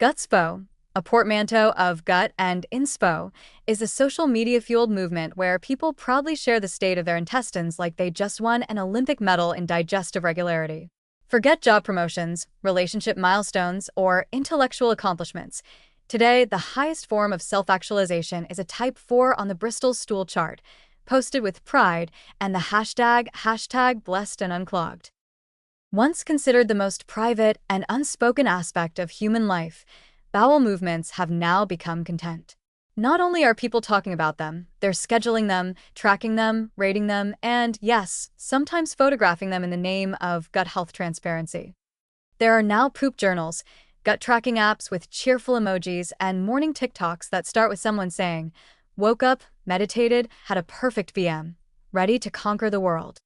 Gutspo, a portmanteau of gut and inspo, is a social media-fueled movement where people proudly share the state of their intestines like they just won an Olympic medal in digestive regularity. Forget job promotions, relationship milestones, or intellectual accomplishments. Today, the highest form of self-actualization is a Type 4 on the Bristol stool chart, posted with pride and the hashtag blessed and unclogged. Once considered the most private and unspoken aspect of human life, bowel movements have now become content. Not only are people talking about them, they're scheduling them, tracking them, rating them, and yes, sometimes photographing them in the name of gut health transparency. There are now poop journals, gut tracking apps with cheerful emojis, and morning TikToks that start with someone saying, "Woke up, meditated, had a perfect BM, ready to conquer the world."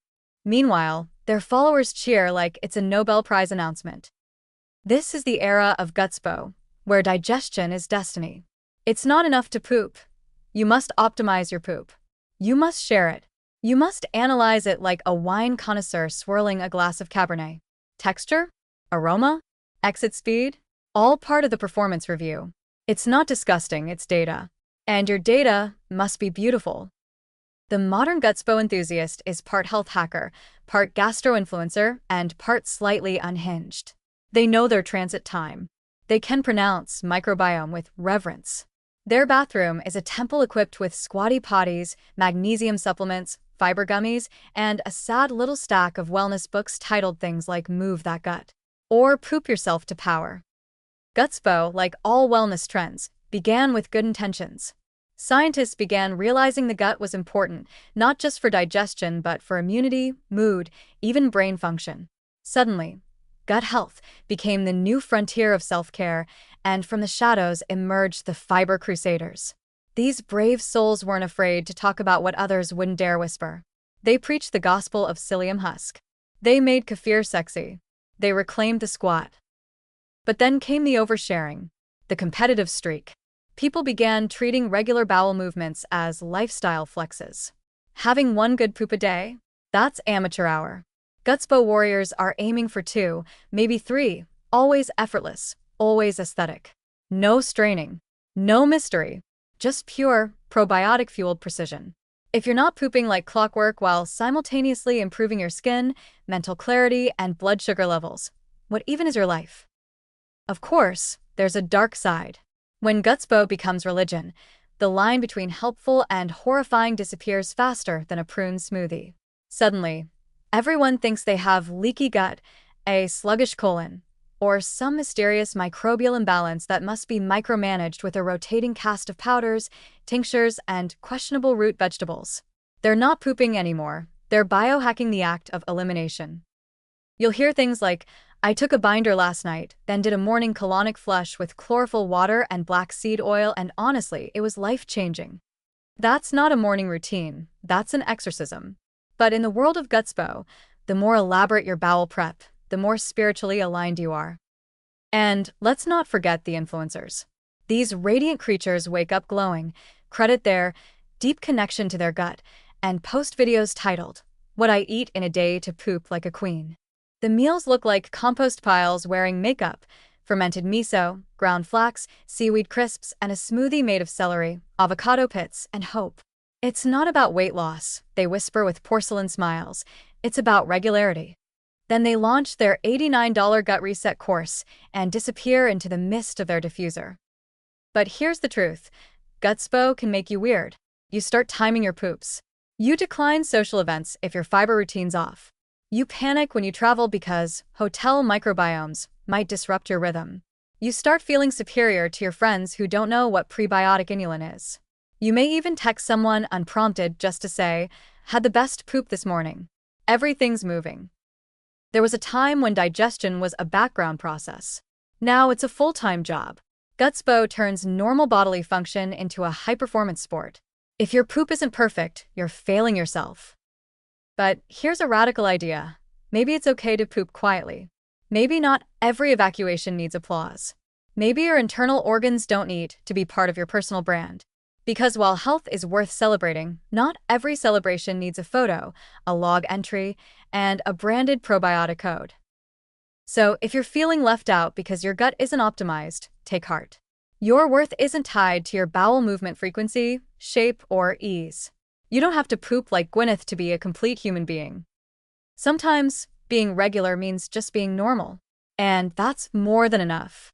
Meanwhile, their followers cheer like it's a Nobel Prize announcement. This is the era of Gutspo, where digestion is destiny. It's not enough to poop. You must optimize your poop. You must share it. You must analyze it like a wine connoisseur swirling a glass of Cabernet. Texture? Aroma? Exit speed? All part of the performance review. It's not disgusting, it's data. And your data must be beautiful. The modern Gutspo enthusiast is part health hacker, part gastro-influencer, and part slightly unhinged. They know their transit time. They can pronounce microbiome with reverence. Their bathroom is a temple equipped with squatty potties, magnesium supplements, fiber gummies, and a sad little stack of wellness books titled things like Move That Gut or Poop Yourself to Power. Gutspo, like all wellness trends, began with good intentions. Scientists began realizing the gut was important, not just for digestion but for immunity, mood, even brain function. Suddenly, gut health became the new frontier of self-care, and from the shadows emerged the fiber crusaders. These brave souls weren't afraid to talk about what others wouldn't dare whisper. They preached the gospel of psyllium husk. They made kefir sexy. They reclaimed the squat. But then came the oversharing, the competitive streak. People began treating regular bowel movements as lifestyle flexes. Having one good poop a day? That's amateur hour. Gutspo warriors are aiming for 2, maybe 3, always effortless, always aesthetic. No straining, no mystery, just pure, probiotic-fueled precision. If you're not pooping like clockwork while simultaneously improving your skin, mental clarity, and blood sugar levels, what even is your life? Of course, there's a dark side. When Gutspo becomes religion, the line between helpful and horrifying disappears faster than a prune smoothie. Suddenly, everyone thinks they have leaky gut, a sluggish colon, or some mysterious microbial imbalance that must be micromanaged with a rotating cast of powders, tinctures, and questionable root vegetables. They're not pooping anymore, they're biohacking the act of elimination. You'll hear things like, "I took a binder last night, then did a morning colonic flush with chlorophyll water and black seed oil, and honestly, it was life-changing." That's not a morning routine, that's an exorcism. But in the world of Gutspo, the more elaborate your bowel prep, the more spiritually aligned you are. And let's not forget the influencers. These radiant creatures wake up glowing, credit their deep connection to their gut, and post videos titled, "What I Eat in a Day to Poop Like a Queen." The meals look like compost piles wearing makeup, fermented miso, ground flax, seaweed crisps, and a smoothie made of celery, avocado pits, and hope. It's not about weight loss, they whisper with porcelain smiles. It's about regularity. Then they launch their $89 gut reset course and disappear into the mist of their diffuser. But here's the truth. Gutspo can make you weird. You start timing your poops. You decline social events if your fiber routine's off. You panic when you travel because hotel microbiomes might disrupt your rhythm. You start feeling superior to your friends who don't know what prebiotic inulin is. You may even text someone unprompted just to say, "Had the best poop this morning." Everything's moving. There was a time when digestion was a background process. Now it's a full-time job. Gutspo turns normal bodily function into a high-performance sport. If your poop isn't perfect, you're failing yourself. But here's a radical idea. Maybe it's okay to poop quietly. Maybe not every evacuation needs applause. Maybe your internal organs don't need to be part of your personal brand. Because while health is worth celebrating, not every celebration needs a photo, a log entry, and a branded probiotic code. So if you're feeling left out because your gut isn't optimized, take heart. Your worth isn't tied to your bowel movement frequency, shape, or ease. You don't have to poop like Gwyneth to be a complete human being. Sometimes, being regular means just being normal. And that's more than enough.